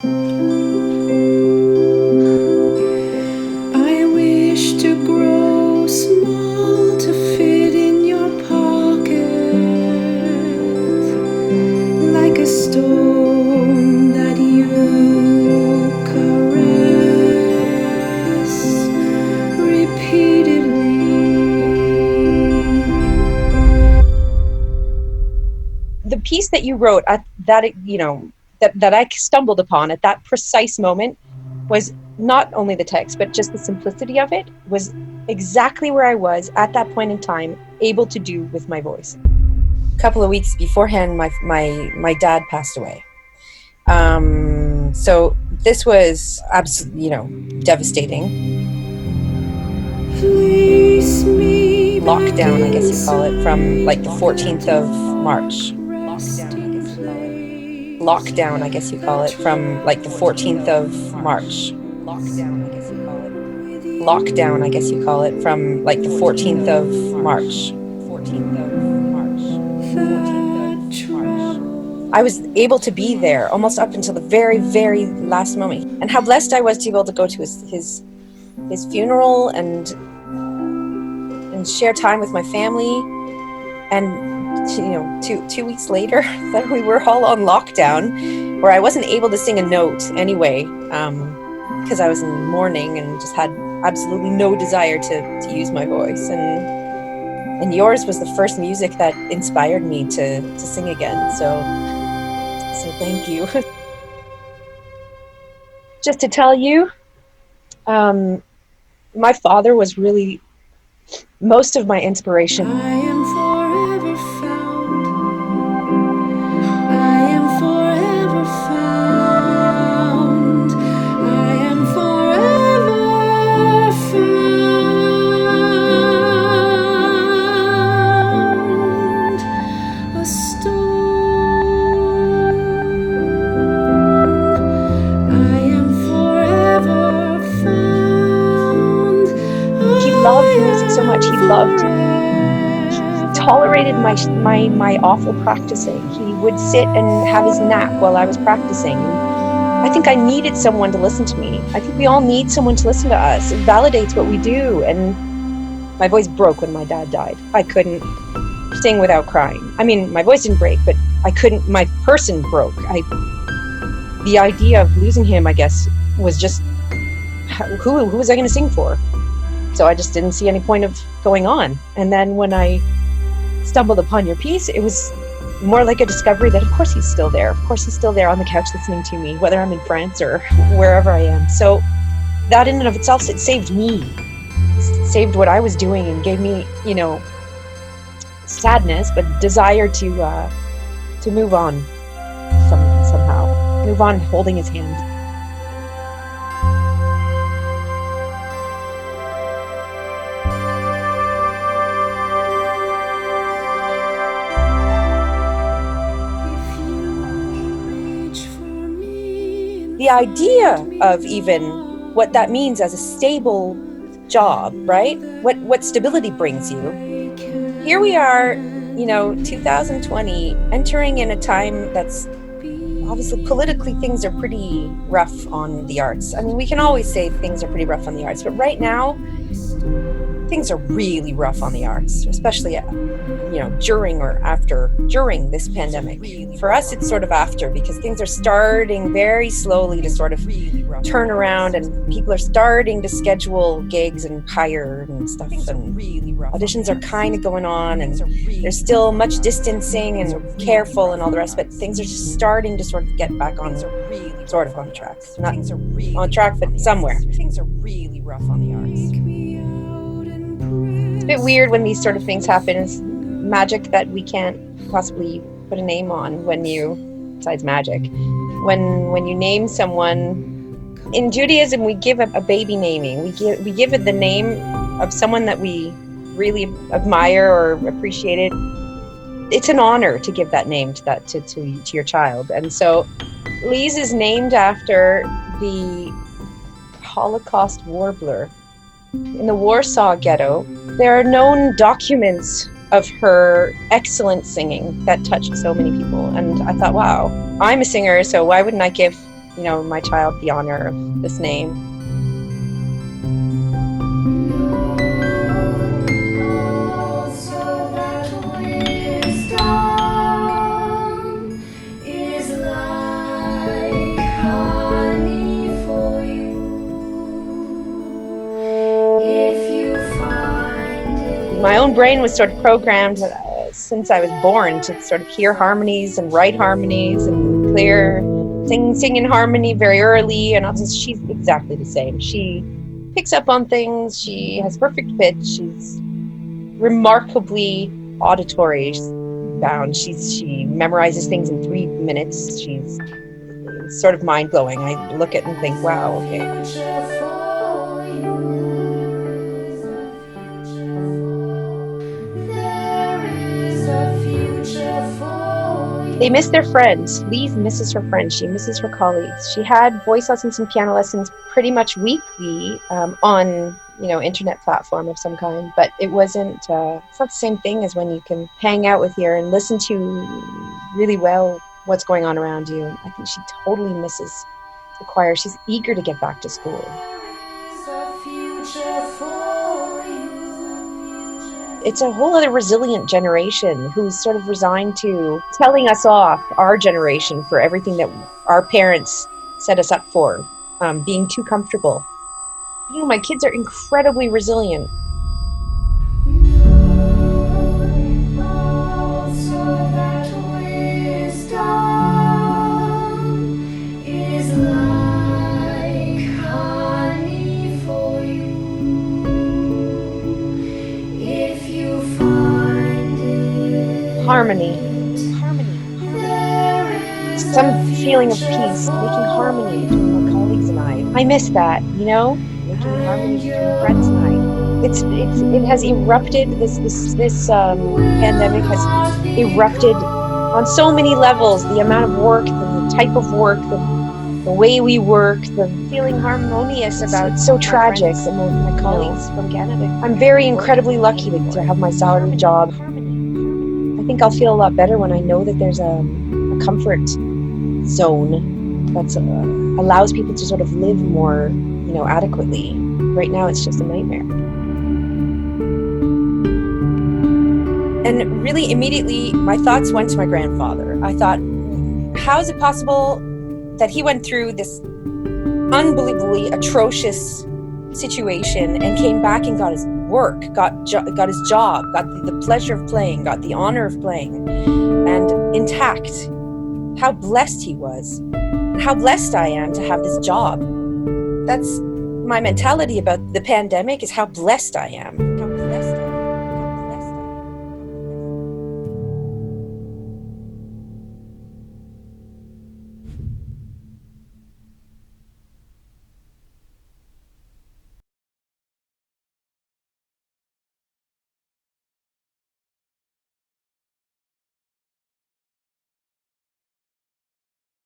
I wish to grow small to fit in your pocket, like a stone that you caress repeatedly. The piece that you wrote at that, that I stumbled upon at that precise moment was not only the text, but just the simplicity of it was exactly where I was at that point in time, able to do with my voice. A couple of weeks beforehand, my dad passed away. So this was absolutely, devastating. Lockdown, I guess you call it, from like the 14th of March. Lockdown, I guess you call it, from like the 14th of March. Lockdown, I guess you call it. Lockdown, I guess you call it, from like the 14th of March. 14th of March. 14th of March. I was able to be there almost up until the very, very last moment. And how blessed I was to be able to go to his funeral and share time with my family. And two weeks later, that we were all on lockdown, where I wasn't able to sing a note anyway, because I was in mourning and just had absolutely no desire to use my voice. And yours was the first music that inspired me to sing again. So thank you. Just to tell you, my father was really most of my inspiration. I am forever found. I am forever found. I am forever found. A stone. I am forever found. He loved music so much. He tolerated my awful practicing. He would sit and have his nap while I was practicing. I think I needed someone to listen to me. I think we all need someone to listen to us. It validates what we do. And my voice broke when my dad died. I couldn't sing without crying. I mean, my voice didn't break, but I couldn't, my person broke. The idea of losing him, I guess, was just, who was I going to sing for? So I just didn't see any point of going on. And then when I stumbled upon your piece, it was more like a discovery that of course he's still there. Of course he's still there on the couch listening to me, whether I'm in France or wherever I am. So that in and of itself, it saved me. It saved what I was doing and gave me, sadness, but desire to move on somehow. Move on holding his hand. The idea of even what that means as a stable job, right? What stability brings you. Here we are, 2020, entering in a time that's obviously politically things are pretty rough on the arts. I mean, we can always say things are pretty rough on the arts, but right now things are really rough on the arts, especially during this pandemic. For us, it's sort of after, because things are starting very slowly to sort of turn around, and people are starting to schedule gigs and hire and stuff, and auditions are kind of going on, and there's still much distancing and careful and all the rest, but things are just starting to sort of get back on sort of on track. Not on track, but somewhere. Things are really rough on the arts. It's a bit weird when these sort of things happen. It's magic that we can't possibly put a name on besides magic. When you name someone, in Judaism, we give a baby naming. We give it the name of someone that we really admire or appreciate it. It's an honor to give that name to your child. And so Lise is named after the Holocaust warbler. In the Warsaw Ghetto, there are known documents of her excellent singing that touched so many people. And I thought, wow, I'm a singer, so why wouldn't I give my child the honor of this name. Also that wisdom is like honey for you. If you find it. My own brain was sort of programmed since I was born to sort of hear harmonies and write harmonies and sing in harmony very early. And she's exactly the same. She picks up on things. She has perfect pitch. She's remarkably auditory bound. She memorizes things in 3 minutes. She's sort of mind-blowing. I look at it and think, wow, okay. They miss their friends. Liz misses her friends. She misses her colleagues. She had voice lessons and piano lessons pretty much weekly on internet platform of some kind, but it wasn't it's not the same thing as when you can hang out with her and listen to really well what's going on around you. I think she totally misses the choir. She's eager to get back to school. It's a whole other resilient generation who's sort of resigned to telling us off, our generation, for everything that our parents set us up for, being too comfortable. My kids are incredibly resilient. Harmony. Some feeling of peace, making harmony between my colleagues and I miss that, making harmony between friends and I. It has erupted. This pandemic has erupted on so many levels. The amount of work, the type of work, the way we work, the feeling harmonious about. It's so tragic. My colleagues from Canada. I'm very incredibly lucky to have my salary job. I think I'll feel a lot better when I know that there's a comfort zone that allows people to sort of live more, adequately. Right now, it's just a nightmare. And really, immediately, my thoughts went to my grandfather. I thought, how is it possible that he went through this unbelievably atrocious situation and came back and got his work, got his job, got the pleasure of playing, got the honor of playing, and intact? How blessed he was. How blessed I am to have this job. That's my mentality about the pandemic, is how blessed I am.